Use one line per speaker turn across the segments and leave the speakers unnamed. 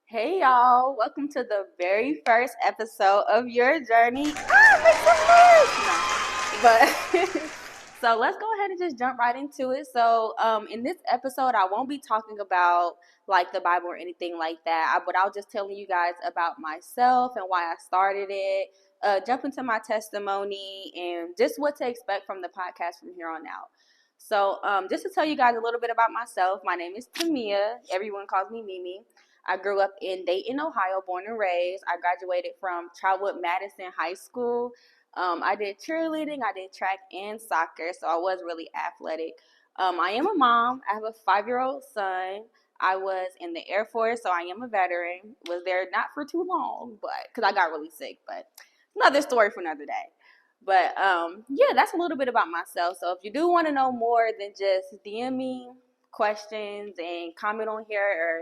Hey y'all, welcome to the very first episode of Your Journey. Make some noise! No. But so let's go ahead and just jump right into it. In this episode, I won't be talking about like the Bible or anything like that, but I'll just telling you guys about myself and why I started it, jump into my testimony, and just what to expect from the podcast from here on out. Just to tell you guys a little bit about myself, my name is Tamia. Everyone calls me Mimi. I grew up in Dayton, Ohio, born and raised. I graduated from Trotwood Madison High School. I did cheerleading, I did track and soccer, so I was really athletic. I am a mom. I have a 5-year-old son. I was in the Air Force, so I am a veteran. Was there not for too long, but because I got really sick, but another story for another day. Yeah, that's a little bit about myself. So if you do want to know more, then just DM me questions and comment on here, or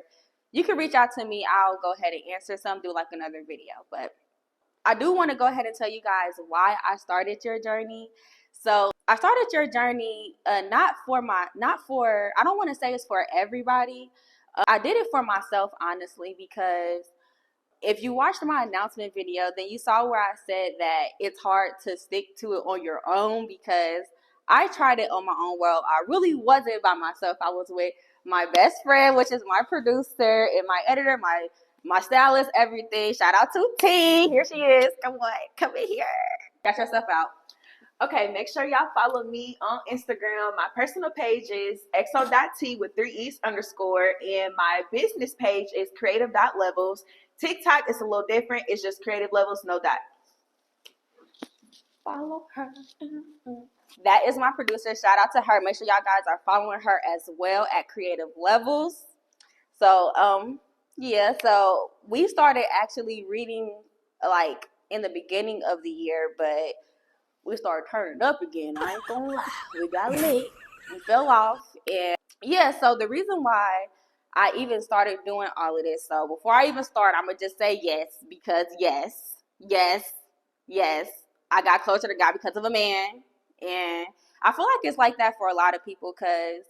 you can reach out to me. I'll go ahead and answer some, do like another video. But I do want to go ahead and tell you guys why I started Your Journey. So I started Your Journey not for, I don't want to say it's for everybody. I did it for myself, honestly, because if you watched my announcement video, then you saw where I said that it's hard to stick to it on your own because I tried it on my own. Well, I really wasn't by myself. I was with my best friend, which is my producer and my editor, my stylist, everything. Shout out to T. Here she is. Come on, come in here. Got yourself out.
Okay, make sure y'all follow me on Instagram. My personal page is xo.t with 3 e's underscore, and my business page is creative.levels. TikTok is a little different. It's just creative levels, no dot.
Follow her. That is my producer. Shout out to her. Make sure y'all guys are following her as well at Creative Levels. So we started actually reading like in the beginning of the year, but we started turning up again. I ain't gonna lie. We got lit. We fell off. And yeah, so the reason why I even started doing all of this, so before I even start, I'm gonna just say yes, because yes, I got closer to God because of a man. And I feel like it's like that for a lot of people because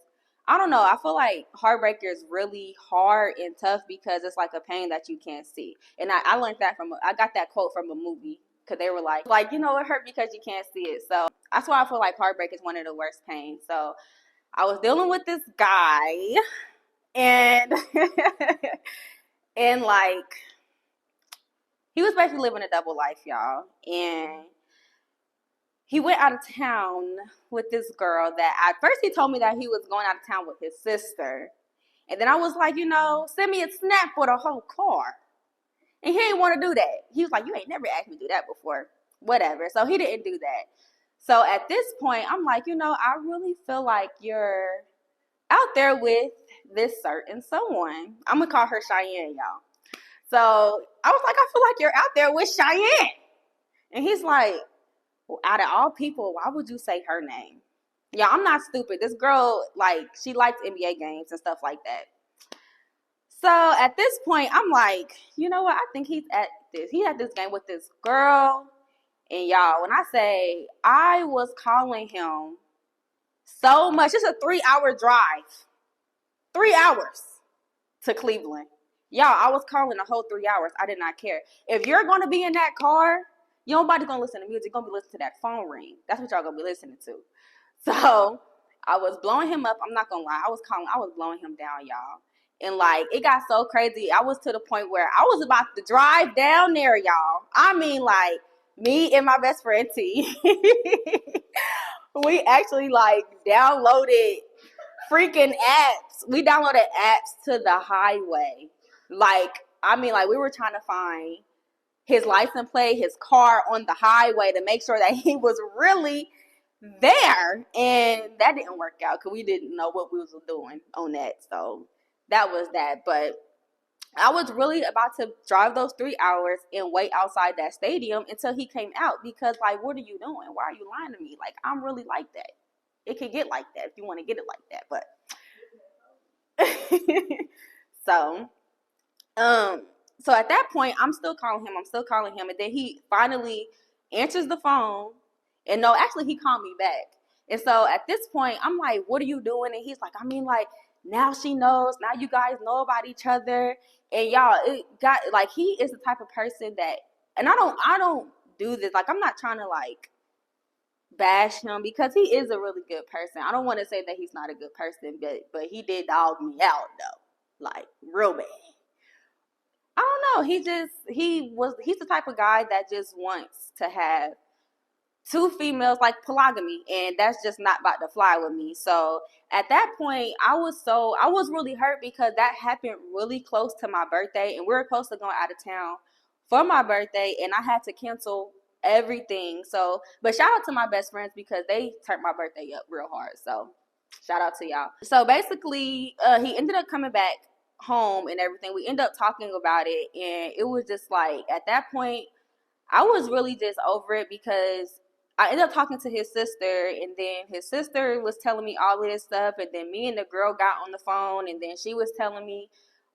I don't know. I feel like heartbreak is really hard and tough because it's like a pain that you can't see. And I learned that I got that quote from a movie because they were like, you know, it hurt because you can't see it. So that's why I feel like heartbreak is one of the worst pains. So I was dealing with this guy and, and like, he was basically living a double life, y'all. And he went out of town with this girl that at first he told me that he was going out of town with his sister. And then I was like, you know, send me a snap for the whole car. And he didn't want to do that. He was like, you ain't never asked me to do that before. Whatever. So he didn't do that. So at this point, I'm like, you know, I really feel like you're out there with this certain someone. I'm going to call her Cheyenne, y'all. So I was like, I feel like you're out there with Cheyenne. And he's like, well, out of all people, why would you say her name? Yeah, I'm not stupid. This girl, like, she likes NBA games and stuff like that. So at this point, I'm like, you know what? I think he's at this. He had this game with this girl. And y'all, when I say I was calling him so much, it's a 3-hour drive. 3 hours to Cleveland. Y'all, I was calling the whole 3 hours. I did not care. If you're going to be in that car, nobody's going to listen to music. You're going to be listening to that phone ring. That's what y'all going to be listening to. So I was blowing him up. I'm not going to lie. I was blowing him down, y'all. And like, it got so crazy. I was to the point where I was about to drive down there, y'all. I mean, like, me and my best friend T, we actually like downloaded freaking apps. We downloaded apps to the highway. Like, I mean, like, we were trying to find his license plate, his car on the highway to make sure that he was really there. And that didn't work out because we didn't know what we was doing on that. So that was that. But I was really about to drive those 3 hours and wait outside that stadium until he came out because, like, what are you doing? Why are you lying to me? Like, I'm really like that. It could get like that if you want to get it like that. But so, so at that point, I'm still calling him. And then he finally answers the phone. And no, actually, he called me back. And so at this point, I'm like, what are you doing? And he's like, I mean, like, now she knows. Now you guys know about each other. And y'all, it got like he is the type of person that, and I don't do this. Like I'm not trying to like bash him because he is a really good person. I don't want to say that he's not a good person, but he did dog me out though, like real bad. I don't know. He's the type of guy that just wants to have two females, like polygamy, and that's just not about to fly with me. So at that point I was really hurt because that happened really close to my birthday, and we were close to going out of town for my birthday, and I had to cancel everything. So but shout out to my best friends because they turned my birthday up real hard. So shout out to y'all. So basically he ended up coming back home and everything. We ended up talking about it, and it was just like at that point I was really just over it because I ended up talking to his sister, and then his sister was telling me all of this stuff, and then me and the girl got on the phone, and then she was telling me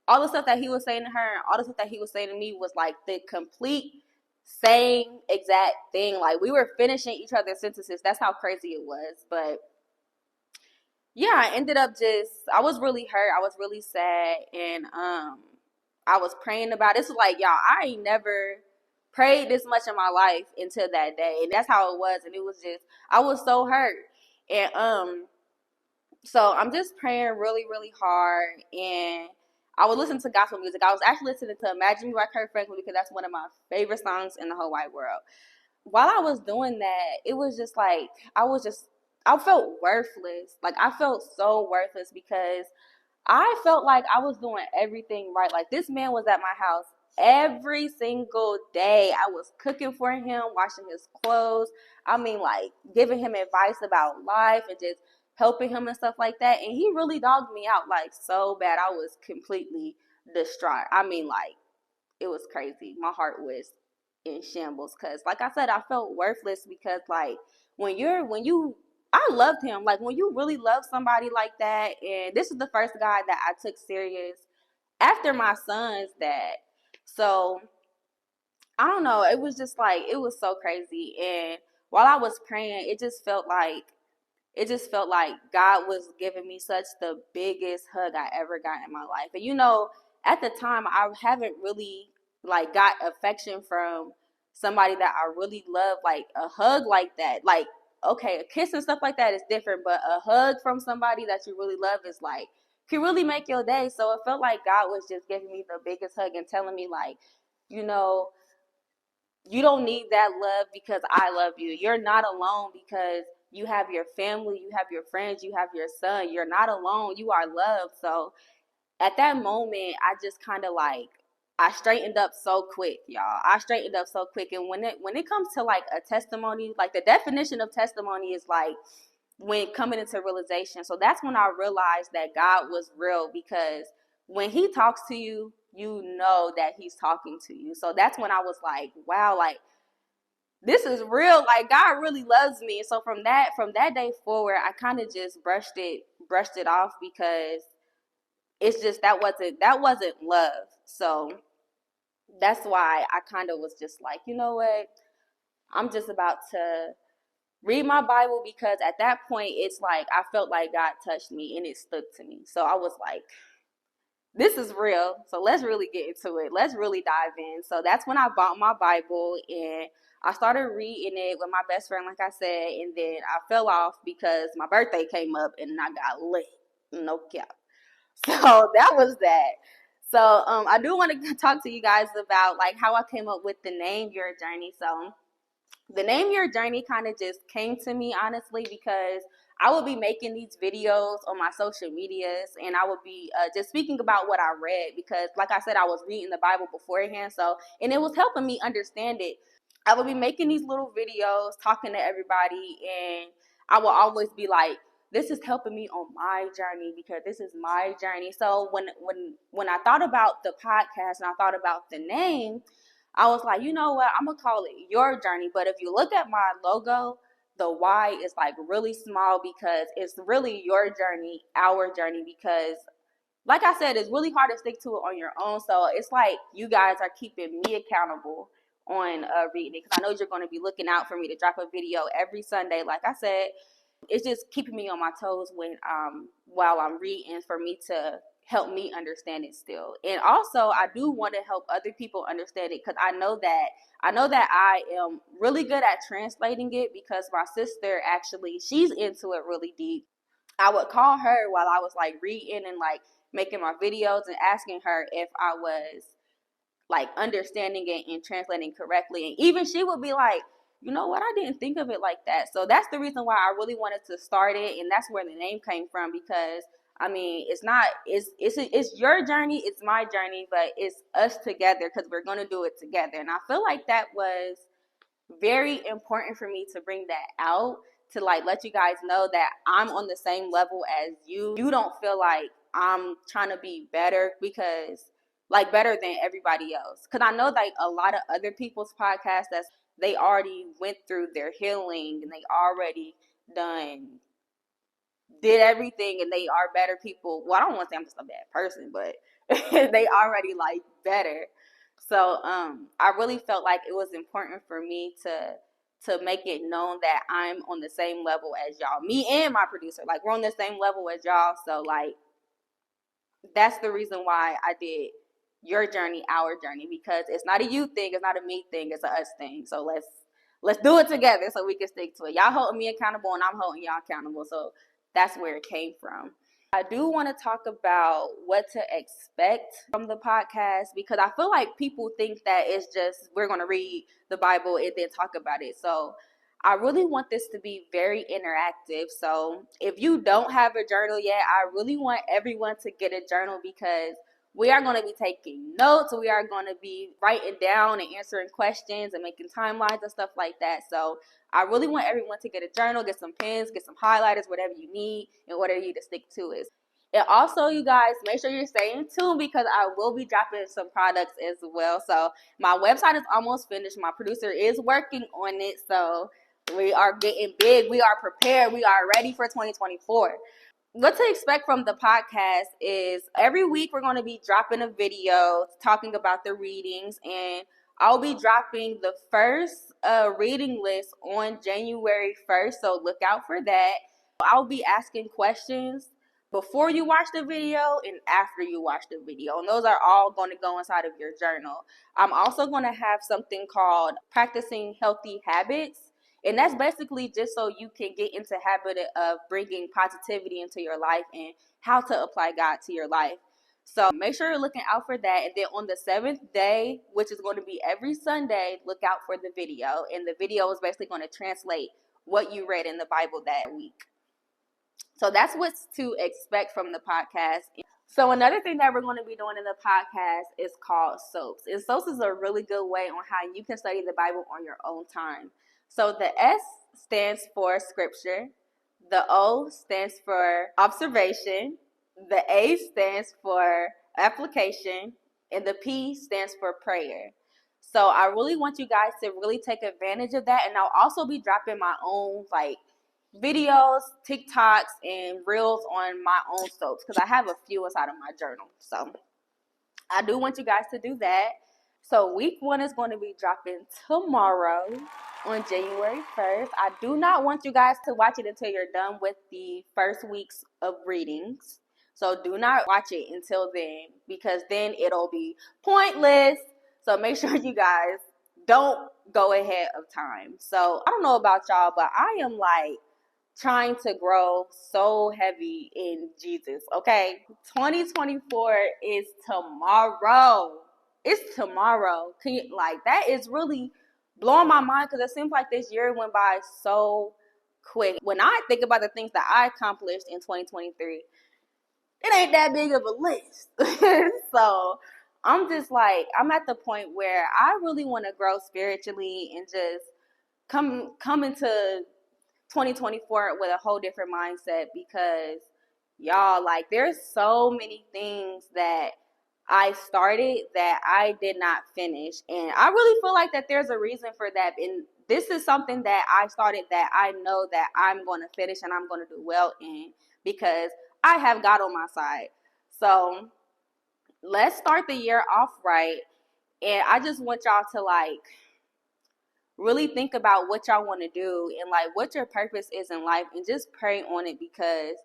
all the stuff that he was saying to her, and all the stuff that he was saying to me was like the complete same exact thing. Like we were finishing each other's sentences. That's how crazy it was. But yeah, I ended up just I was really hurt. I was really sad, and I was praying about it. It's like y'all, I ain't never prayed this much in my life until that day, and that's how it was. And it was just I was so hurt, and so I'm just praying really really hard, and I was listening to gospel music. I was actually listening to "Imagine Me" by Kirk Franklin because that's one of my favorite songs in the whole wide world. While I was doing that, it was just like I felt worthless. Like I felt so worthless because I felt like I was doing everything right. Like this man was at my house every single day. I was cooking for him, washing his clothes. I mean, like giving him advice about life and just helping him and stuff like that. And he really dogged me out like so bad. I was completely distraught. I mean, like it was crazy. My heart was in shambles because, like I said, I felt worthless because, like, when you, I loved him. Like, when you really love somebody like that, and this is the first guy that I took serious after my son's dad. So, I don't know. It was just like, it was so crazy. And while I was praying, it just felt like God was giving me such the biggest hug I ever got in my life. And at the time I haven't really like got affection from somebody that I really love, like a hug like that. Like, okay, a kiss and stuff like that is different, but a hug from somebody that you really love is like can really make your day. So it felt like God was just giving me the biggest hug and telling me like, you know, you don't need that love because I love you. You're not alone because you have your family, you have your friends, you have your son. You're not alone. You are loved. So at that moment, I just kind of like I straightened up so quick, y'all. I straightened up so quick. And when it comes to like a testimony, like the definition of testimony is like when coming into realization. So that's when I realized that God was real because when he talks to you, you know that he's talking to you. So that's when I was like, wow, like this is real. Like God really loves me. So from that day forward, I kind of just brushed it off because it's just that wasn't love. So that's why I kind of was just like, you know what? I'm just about to read my Bible because at that point it's like I felt like God touched me and it stuck to me. So I was like, this is real. So let's really get into it. Let's really dive in. So that's when I bought my Bible and I started reading it with my best friend, like I said, and then I fell off because my birthday came up and I got lit. No cap. So that was that. So I do want to talk to you guys about like how I came up with the name Your Journey. So the name Your Journey kind of just came to me honestly because I would be making these videos on my social medias and I would be just speaking about what I read because like I said I was reading the Bible beforehand, so and it was helping me understand it. I would be making these little videos talking to everybody and I will always be like, this is helping me on my journey because this is my journey. So when I thought about the podcast and I thought about the name, I was like, you know what? I'm gonna call it Your Journey. But if you look at my logo, the Y is like really small because it's really your journey, our journey. Because, like I said, it's really hard to stick to it on your own. So it's like you guys are keeping me accountable on reading it because I know you're going to be looking out for me to drop a video every Sunday, like I said. It's just keeping me on my toes when while I'm reading, for me to help me understand it still. And also I do want to help other people understand it, because I know that I am really good at translating it, because my sister, actually, she's into it really deep. I would call her while I was like reading and like making my videos, and asking her if I was like understanding it and translating correctly. And even she would be like, you know what, I didn't think of it like that. So that's the reason why I really wanted to start it, and that's where the name came from. Because I mean, it's not it's your journey, it's my journey, but it's us together, because we're gonna do it together. And I feel like that was very important for me to bring that out, to like let you guys know that I'm on the same level as you. You don't feel like I'm trying to be better, because like better than everybody else. Because I know like a lot of other people's podcasts, that's they already went through their healing, and they already done did everything, and they are better people. Well, I don't want to say I'm just a bad person, but they already like better. So I really felt like it was important for me to make it known that I'm on the same level as y'all. Me and my producer, like we're on the same level as y'all. So like that's the reason why I did your journey, our journey, because it's not a you thing, it's not a me thing, it's a us thing. So let's do it together so we can stick to it. Y'all holding me accountable, and I'm holding y'all accountable. So that's where it came from. I do want to talk about what to expect from the podcast, because I feel like people think that it's just we're going to read the Bible and then talk about it. So I really want this to be very interactive. So if you don't have a journal yet, I really want everyone to get a journal, because we are going to be taking notes. We are going to be writing down and answering questions and making timelines and stuff like that. So I really want everyone to get a journal, get some pens, get some highlighters, whatever you need in order you to stick to it. And also, you guys, make sure you're staying tuned, because I will be dropping some products as well. So my website is almost finished. My producer is working on it. So we are getting big. We are prepared. We are ready for 2024. What to expect from the podcast is every week we're going to be dropping a video talking about the readings, and I'll be dropping the first reading list on January 1st, so look out for that. I'll be asking questions before you watch the video and after you watch the video, and those are all going to go inside of your journal. I'm also going to have something called practicing healthy habits, and that's basically just so you can get into habit of bringing positivity into your life and how to apply God to your life. So make sure you're looking out for that. And then on the 7th day, which is going to be every Sunday, look out for the video. And the video is basically going to translate what you read in the Bible that week. So that's what's to expect from the podcast. So another thing that we're going to be doing in the podcast is called soaps. And soaps is a really good way on how you can study the Bible on your own time. So the S stands for scripture, the O stands for observation, the A stands for application, and the P stands for prayer. So I really want you guys to really take advantage of that. And I'll also be dropping my own like videos, TikToks, and reels on my own soaps, because I have a few inside of my journal. So I do want you guys to do that. So week 1 is going to be dropping tomorrow on January 1st. I do not want you guys to watch it until you're done with the first weeks of readings. So do not watch it until then, because then it'll be pointless. So make sure you guys don't go ahead of time. So I don't know about y'all, but I am like trying to grow so heavy in Jesus, okay? 2024 is tomorrow. It's tomorrow. Can you, like, that is really blowing my mind, because it seems like this year went by so quick. When I think about the things that I accomplished in 2023, it ain't that big of a list. So I'm just like, I'm at the point where I really want to grow spiritually and just come into 2024 with a whole different mindset, because y'all, like, there's so many things that I started that I did not finish, and I really feel like that there's a reason for that. And this is something that I started that I know that I'm going to finish and I'm going to do well in, because I have God on my side. So let's start the year off right, and I just want y'all to like really think about what y'all want to do and like what your purpose is in life, and just pray on it, because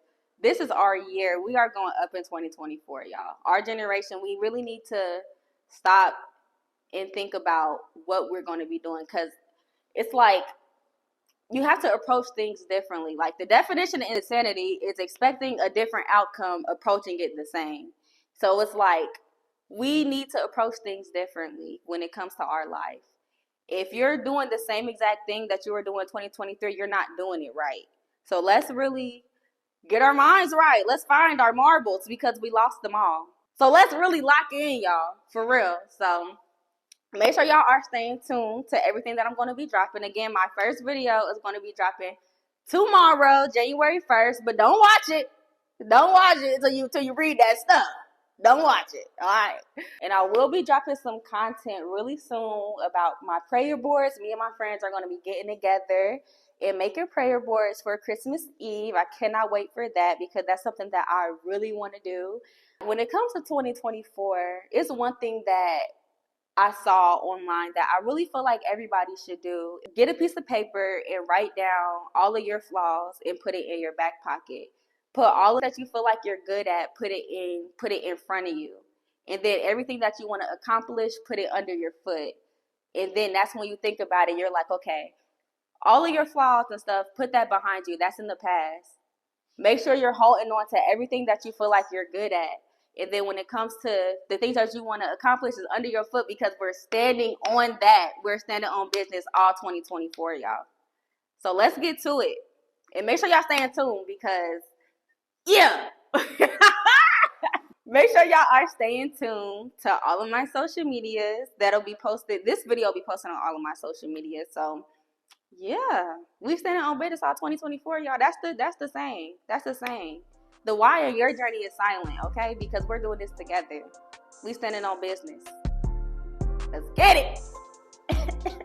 this is our year. We are going up in 2024, y'all. Our generation, we really need to stop and think about what we're going to be doing, because it's like you have to approach things differently. Like, the definition of insanity is expecting a different outcome, approaching it the same. So it's like we need to approach things differently when it comes to our life. If you're doing the same exact thing that you were doing in 2023, you're not doing it right. So let's really get our minds right. Let's find our marbles, because we lost them all. So let's really lock in, y'all, for real. So make sure y'all are staying tuned to everything that I'm going to be dropping. Again, my first video is going to be dropping tomorrow, January 1st, but don't watch it. Don't watch it until you read that stuff. Don't watch it, all right? And I will be dropping some content really soon about my prayer boards. Me and my friends are going to be getting together and making prayer boards for Christmas Eve. I cannot wait for that, because that's something that I really want to do. When it comes to 2024, it's one thing that I saw online that I really feel like everybody should do. Get a piece of paper and write down all of your flaws and put it in your back pocket. Put all of that you feel like you're good at, put it in front of you. And then everything that you want to accomplish, put it under your foot. And then that's when you think about it, you're like, okay, all of your flaws and stuff, put that behind you. That's in the past. Make sure you're holding on to everything that you feel like you're good at. And then when it comes to the things that you want to accomplish is under your foot, because we're standing on that. We're standing on business all 2024, y'all. So let's get to it. And make sure y'all stay in tune, because, yeah. Make sure y'all are staying tuned to all of my social medias. That'll be posted. This video will be posted on all of my social medias. So yeah, we standing on business all 2024, y'all. That's the same. That's the same. The why in your journey is silent, okay? Because we're doing this together. We standing on business. Let's get it.